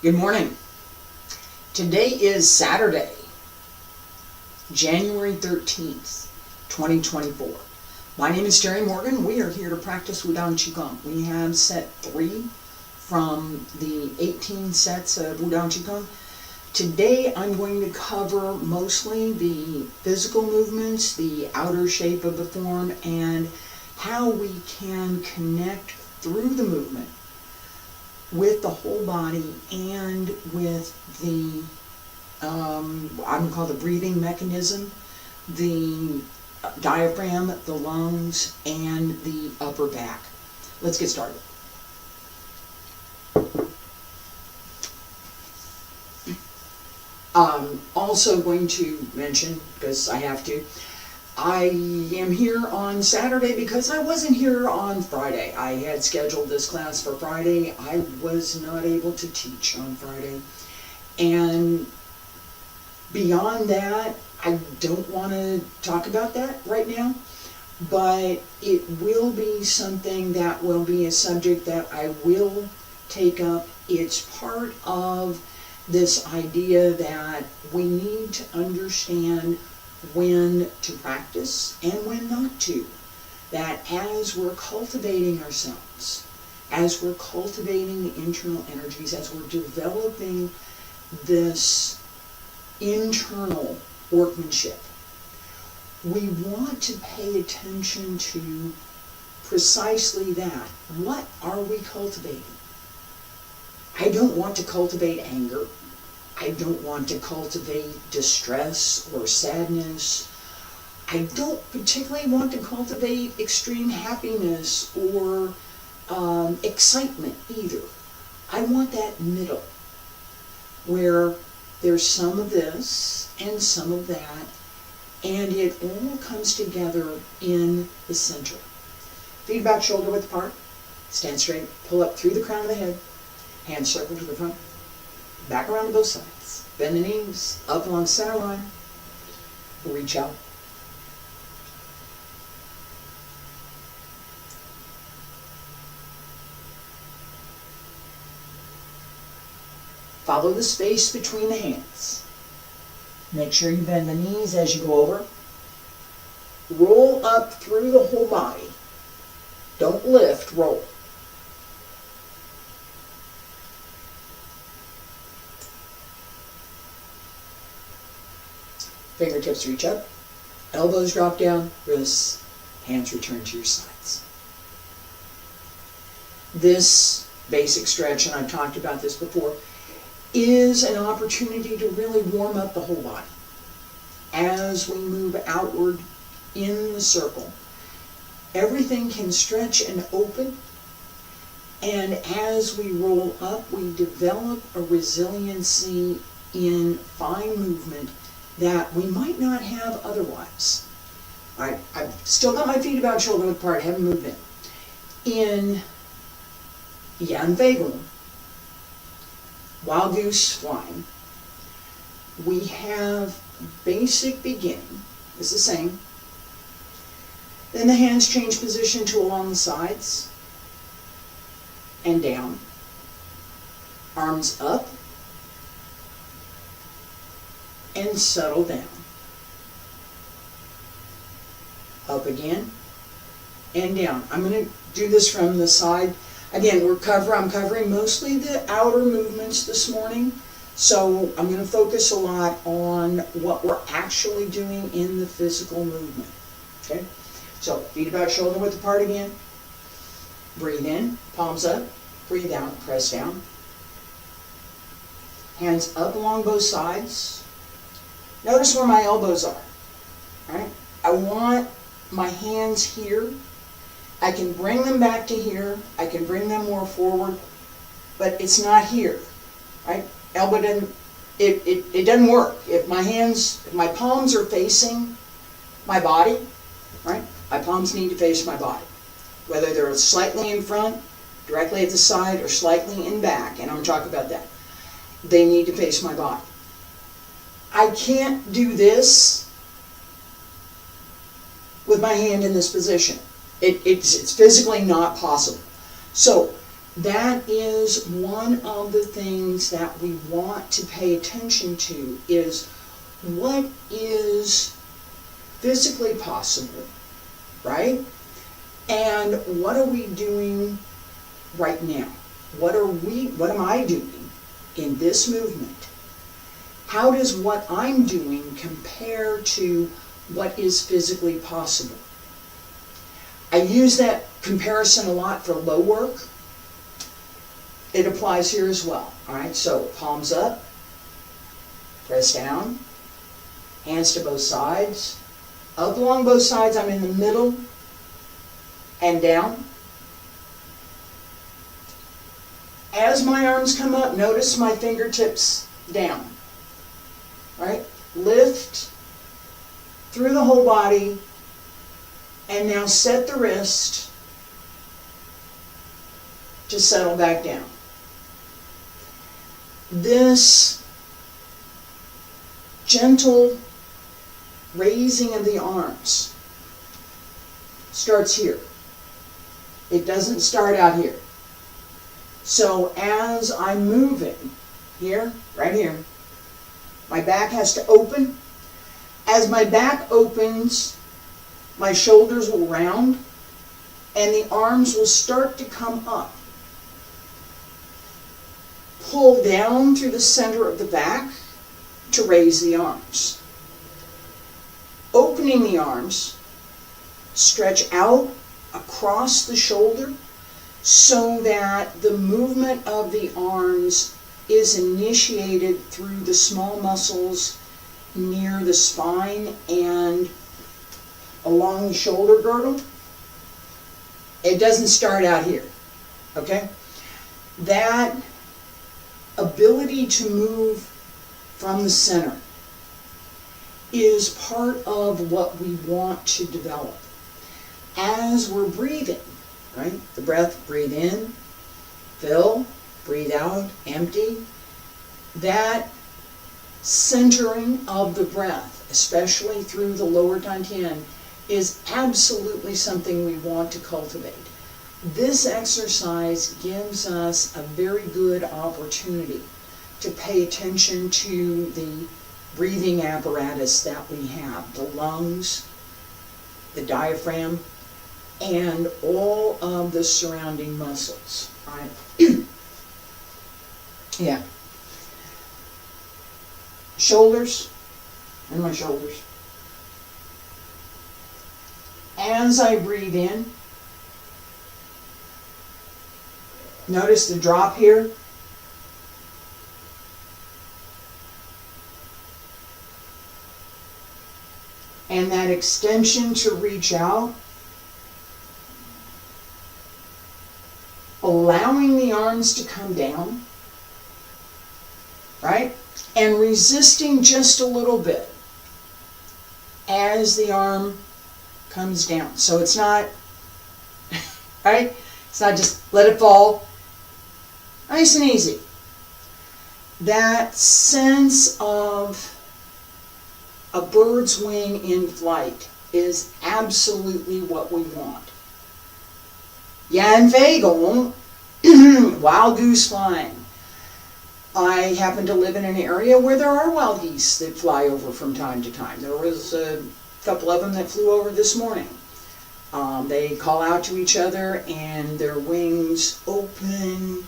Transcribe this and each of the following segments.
Good morning. Today is Saturday, January 13th, 2024. My name is Terry Morgan. We are here to practice Wudang Qigong. We have set 3 from the 18 sets of Wudang Qigong. Today I'm going to cover mostly the physical movements, the outer shape of the form, and how we can connect through the movement with the whole body and with the, I'm going to call the breathing mechanism, the diaphragm, the lungs, and the upper back. Let's get started. Also going to mention, because I have to, I am here on Saturday because I wasn't here on Friday. I had scheduled this class for Friday. I was not able to teach on Friday. And beyond that, I don't want to talk about that right now, but it will be something that will be a subject that I will take up. It's part of this idea that we need to understand when to practice and when not to. That as we're cultivating ourselves, as we're cultivating the internal energies, as we're developing this internal workmanship, we want to pay attention to precisely that. What are we cultivating? I don't want to cultivate anger. I don't want to cultivate distress or sadness. I don't particularly want to cultivate extreme happiness or excitement either. I want that middle, where there's some of this and some of that, and it all comes together in the center. Feet about shoulder width apart. Stand straight. Pull up through the crown of the head. Hands circle to the front. Back around to both sides. Bend the knees up along center line. Reach out. Follow the space between the hands. Make sure you bend the knees as you go over. Roll up through the whole body. Don't lift, roll. Fingertips reach up, elbows drop down, wrists, hands return to your sides. This basic stretch, and I've talked about this before, is an opportunity to really warm up the whole body. As we move outward in the circle, everything can stretch and open, and as we roll up, we develop a resiliency in fine movement that we might not have otherwise. I've still got my feet about shoulder width apart, haven't moved in. In Yan Fei Gong, Wild Goose flying, we have basic beginning, it's the same. Then the hands change position to along the sides and down. Arms up and settle down. Up again and down. I'm going to do this from the side. Again, I'm covering mostly the outer movements this morning, so I'm going to focus a lot on what we're actually doing in the physical movement. Okay? So, feet about shoulder width apart again. Breathe in, palms up. Breathe out, press down. Hands up along both sides. Notice where my elbows are. Right? I want my hands here. I can bring them back to here. I can bring them more forward, but it's not here. Right? Elbow doesn't. It doesn't work. If my palms are facing my body, right? My palms need to face my body, whether they're slightly in front, directly at the side, or slightly in back. And I'm going to talk about that. They need to face my body. I can't do this with my hand in this position. It's physically not possible. So that is one of the things that we want to pay attention to, is what is physically possible, right? And what are we doing right now? What am I doing in this movement? How does what I'm doing compare to what is physically possible? I use that comparison a lot for low work. It applies here as well. All right, so palms up, press down, hands to both sides, up along both sides, I'm in the middle, and down. As my arms come up, notice my fingertips down. All right, lift through the whole body, and now set the wrist to settle back down. This gentle raising of the arms starts here. It doesn't start out here. So as I'm moving here, right here, my back has to open. As my back opens, my shoulders will round and the arms will start to come up. Pull down through the center of the back to raise the arms. Opening the arms, stretch out across the shoulder so that the movement of the arms is initiated through the small muscles near the spine and along the shoulder girdle. It doesn't start out here, okay? That ability to move from the center is part of what we want to develop. As we're breathing, right? The breath, breathe in, fill, breathe out, empty. That centering of the breath, especially through the lower dantian, is absolutely something we want to cultivate. This exercise gives us a very good opportunity to pay attention to the breathing apparatus that we have, the lungs, the diaphragm, and all of the surrounding muscles. Right? Yeah. Shoulders, and my shoulders. As I breathe in, notice the drop here. And that extension to reach out. Allowing the arms to come down. Right? And resisting just a little bit as the arm comes down. So it's not, right? It's not just let it fall. Nice and easy. That sense of a bird's wing in flight is absolutely what we want. Yan Fei Gong, wild goose flying. I happen to live in an area where there are wild geese that fly over from time to time. There was a couple of them that flew over this morning. They call out to each other and their wings open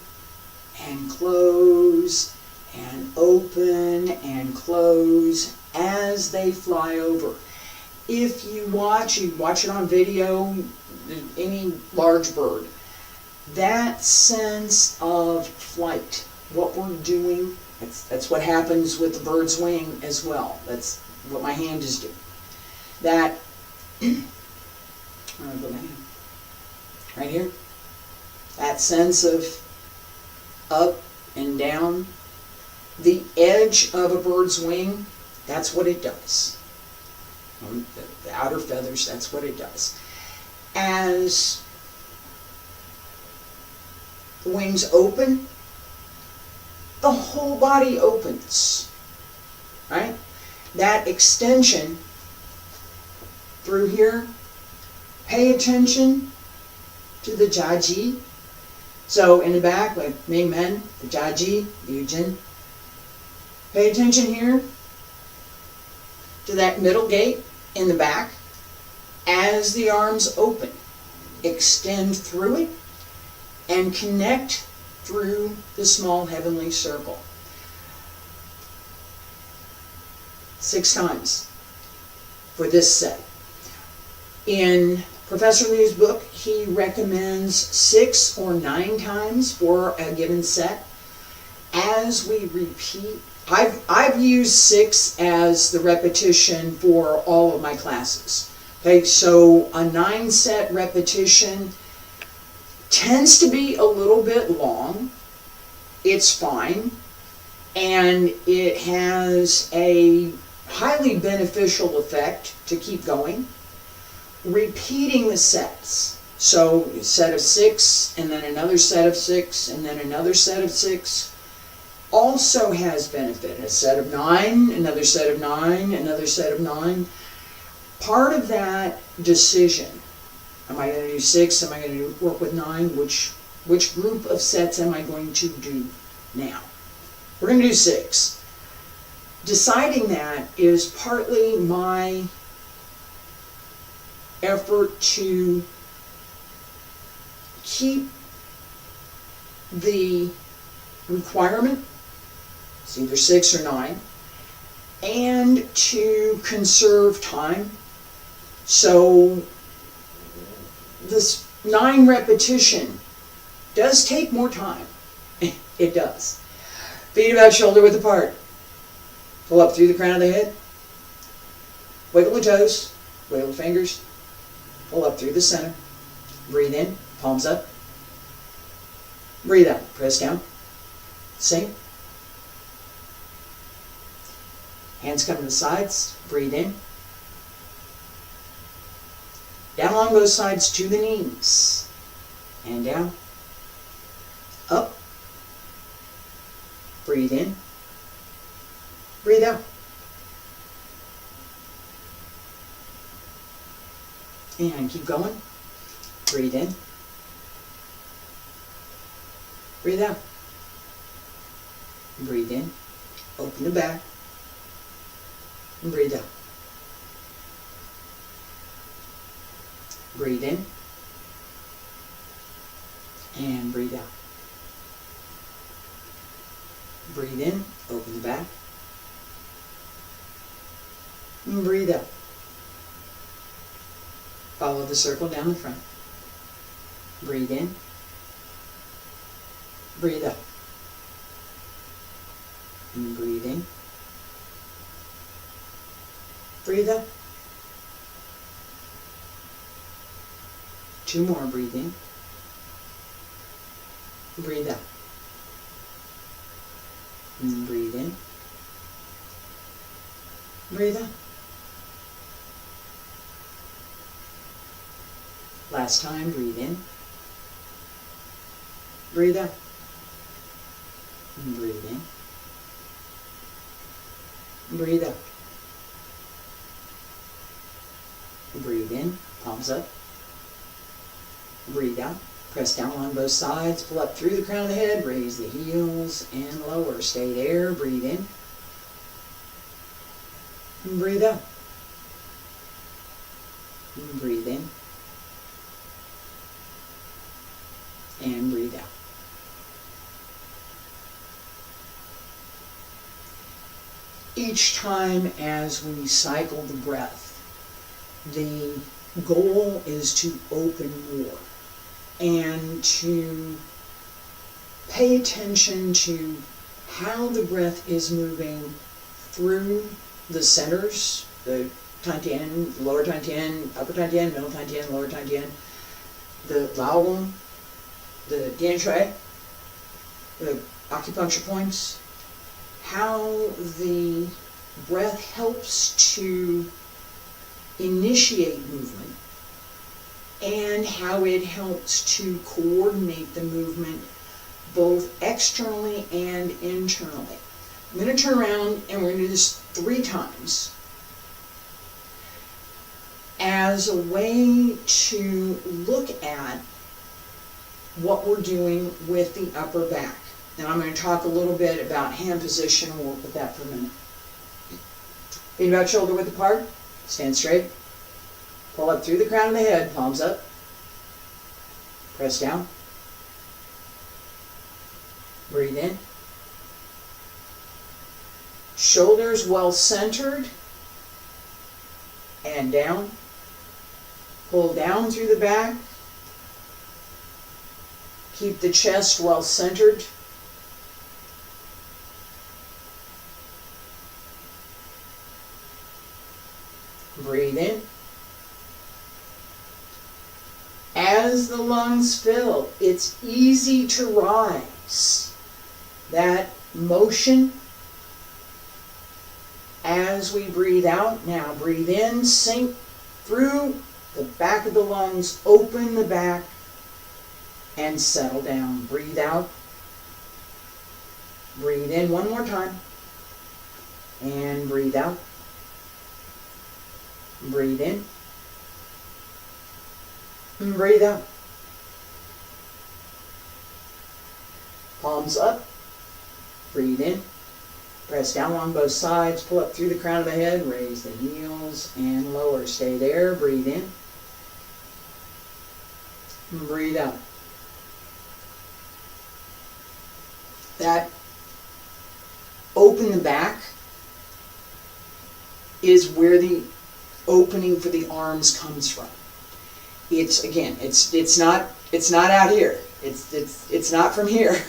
and close and open and close as they fly over. If you watch it on video, any large bird, that sense of flight, what we're doing, that's what happens with the bird's wing as well. That's what my hand is doing. That, I'll put my hand right here, that sense of up and down, the edge of a bird's wing, that's what it does. The outer feathers, that's what it does. As the wings open, the whole body opens, right? That extension through here, pay attention to the jiaji, So in the back, like Ming Men, the Jiaji, Liu Jin. Pay attention here to that middle gate in the back. As the arms open, extend through it and connect through the small heavenly circle. 6 times for this set. In Professor Liu's book, he recommends 6 or 9 times for a given set. As we repeat, I've used 6 as the repetition for all of my classes. Okay, so a 9 set repetition tends to be a little bit long. It's fine, and it has a highly beneficial effect to keep going. Repeating the sets, so a set of 6 and then another set of 6 and then another set of 6, also has benefit. A set of 9, another set of 9, another set of 9. Part of that decision, am I going to do 6, am I going to work with 9, which group of sets am I going to do now? We're going to do 6. Deciding that is partly my effort to keep the requirement, it's either 6 or 9, and to conserve time. So this 9 repetition does take more time. It does. Feet about shoulder width apart. Pull up through the crown of the head. Wiggle the toes. Wiggle the fingers. Pull up through the center. Breathe in. Palms up. Breathe out. Press down. Sink. Hands come to the sides. Breathe in. Down along both sides to the knees. And down. Up. Breathe in. Breathe out. And keep going. Breathe in. Breathe out. Breathe in. Open the back. And breathe out. Breathe in. And breathe out. Breathe in. Open the back. And breathe out. Follow the circle down the front. Breathe in. Breathe out. And breathe in. Breathe out. 2 more. Breathe in. Breathe out. And breathe in. Breathe out. Last time, breathe in. Breathe out. And breathe in. Breathe out. Breathe in, palms up. Breathe out. Press down along both sides. Pull up through the crown of the head. Raise the heels and lower. Stay there. Breathe in. And breathe out. And breathe in. And breathe out. Each time as we cycle the breath, the goal is to open more and to pay attention to how the breath is moving through the centers, the Tantien, lower Tantien, upper Tantien, middle Tantien, lower Tantien, the Lao, the Dian Shui, the acupuncture points, how the breath helps to initiate movement and how it helps to coordinate the movement both externally and internally. I'm going to turn around and we're going to do this 3 times as a way to look at what we're doing with the upper back. Now I'm going to talk a little bit about hand position and work with that for a minute. Feet about shoulder width apart, stand straight, pull up through the crown of the head, palms up, press down, breathe in, shoulders well centered, and down, pull down through the back, keep the chest well centered, breathe in. As the lungs fill, it's easy to rise. That motion as we breathe out. Now breathe in, sink through the back of the lungs, open the back, and settle down. Breathe out. Breathe in one more time. And breathe out. Breathe in. And breathe out. Palms up. Breathe in. Press down along both sides. Pull up through the crown of the head. Raise the heels and lower. Stay there. Breathe in. And breathe out. That open the back is where the opening for the arms comes from. It's again, it's not out here. It's not from here.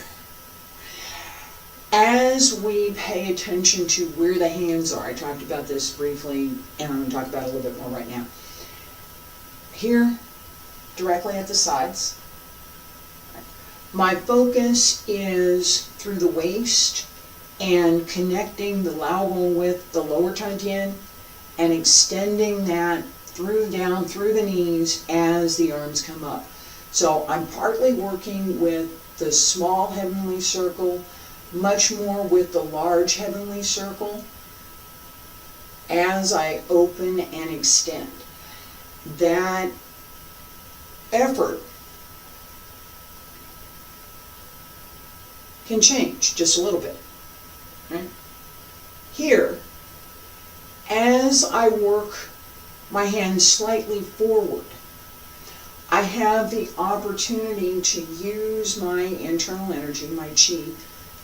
As we pay attention to where the hands are, I talked about this briefly, and I'm going to talk about it a little bit more right now. Here, directly at the sides. My focus is through the waist and connecting the Lao with the lower Tantien and extending that down through the knees as the arms come up. So I'm partly working with the small heavenly circle, much more with the large heavenly circle as I open and extend. That effort can change just a little bit. Right? Here, as I work my hands slightly forward, I have the opportunity to use my internal energy, my chi,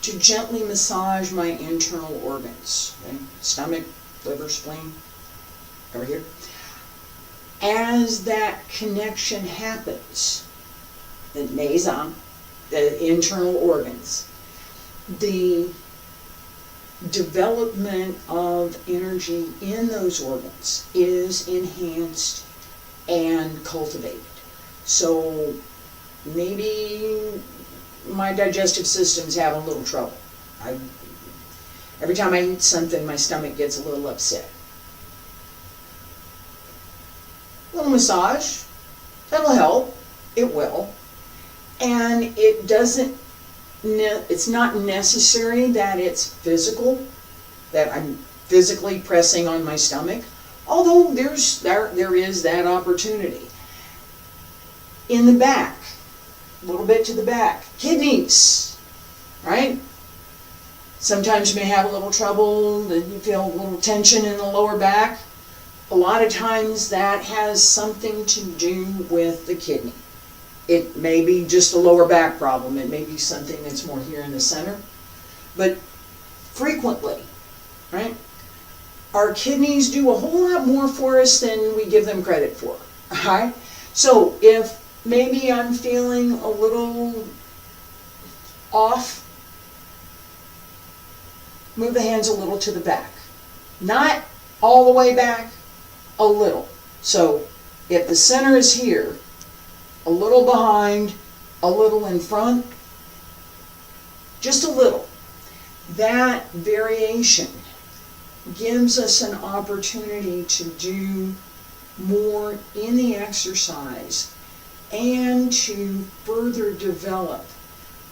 to gently massage my internal organs. Okay? Stomach, liver, spleen, over here. As that connection happens, the Neizang, the internal organs, the development of energy in those organs is enhanced and cultivated. So maybe my digestive system's having a little trouble. Every time I eat something, my stomach gets a little upset. A little massage, that'll help. It will. And it doesn't, it's not necessary that it's physical, that I'm physically pressing on my stomach, although there is that opportunity. In the back, a little bit to the back, kidneys, right? Sometimes you may have a little trouble, you feel a little tension in the lower back. A lot of times that has something to do with the kidney. It may be just a lower back problem. It may be something that's more here in the center. But frequently, right, our kidneys do a whole lot more for us than we give them credit for. Right? So if maybe I'm feeling a little off, move the hands a little to the back. Not all the way back, a little. So if the center is here, a little behind, a little in front, just a little. That variation gives us an opportunity to do more in the exercise and to further develop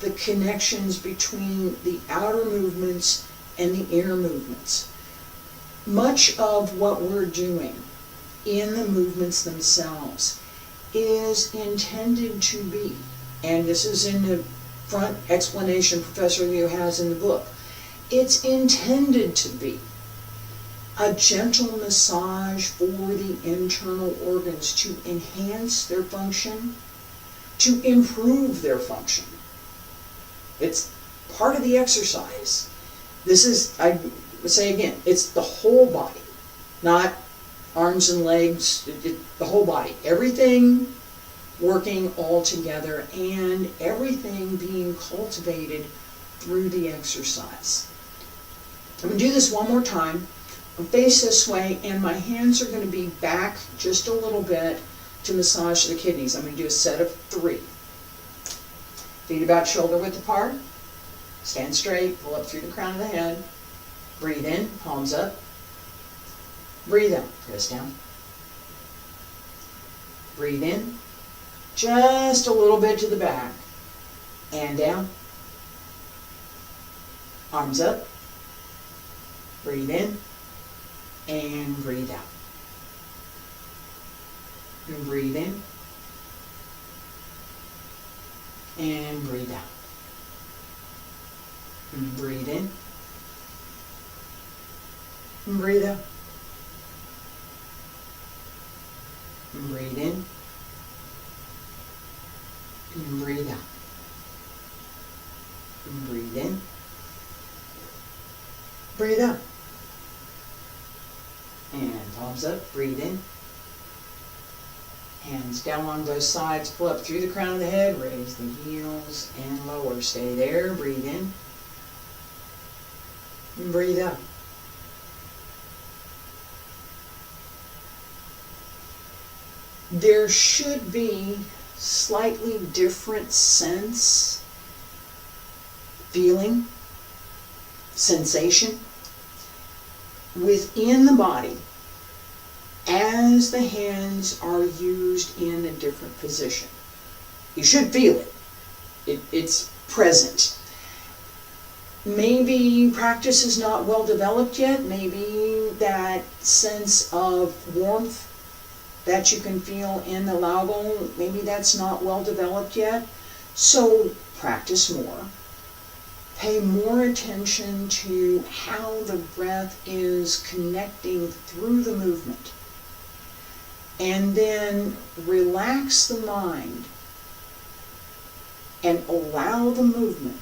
the connections between the outer movements and the inner movements. Much of what we're doing in the movements themselves is intended to be and this is in the front explanation Professor Liu has in the book, it's intended to be a gentle massage for the internal organs to enhance their function, to improve their function. It's part of the exercise. This is, I would say again, it's the whole body, not arms and legs, the whole body. Everything working all together and everything being cultivated through the exercise. I'm going to do this one more time. I'll face this way, and my hands are going to be back just a little bit to massage the kidneys. I'm going to do a set of 3. Feet about shoulder width apart. Stand straight, pull up through the crown of the head. Breathe in, palms up. Breathe out, press down. Breathe in, just a little bit to the back. And down. Arms up. Breathe in. And breathe out. And breathe in. And breathe out. And breathe in. And breathe out. And breathe in. And breathe out. And breathe in. Breathe out. And palms up, breathe in. Hands down on both sides, pull up through the crown of the head, raise the heels and lower. Stay there, breathe in. And breathe out. There should be slightly different sense, feeling, sensation within the body as the hands are used in a different position. You should feel it. It's present. Maybe practice is not well developed yet. Maybe that sense of warmth that you can feel in the labral, maybe that's not well developed yet. So practice more. Pay more attention to how the breath is connecting through the movement. And then relax the mind and allow the movement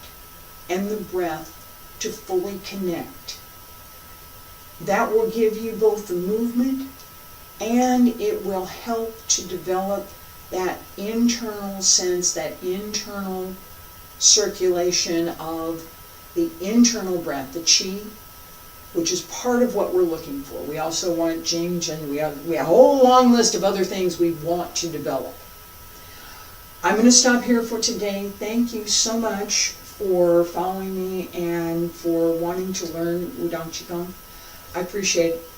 and the breath to fully connect. That will give you both the movement and it will help to develop that internal sense, that internal circulation of the internal breath, the qi, which is part of what we're looking for. We also want jing, and we have a whole long list of other things we want to develop. I'm going to stop here for today. Thank you so much for following me and for wanting to learn Wudang Qigong. I appreciate it.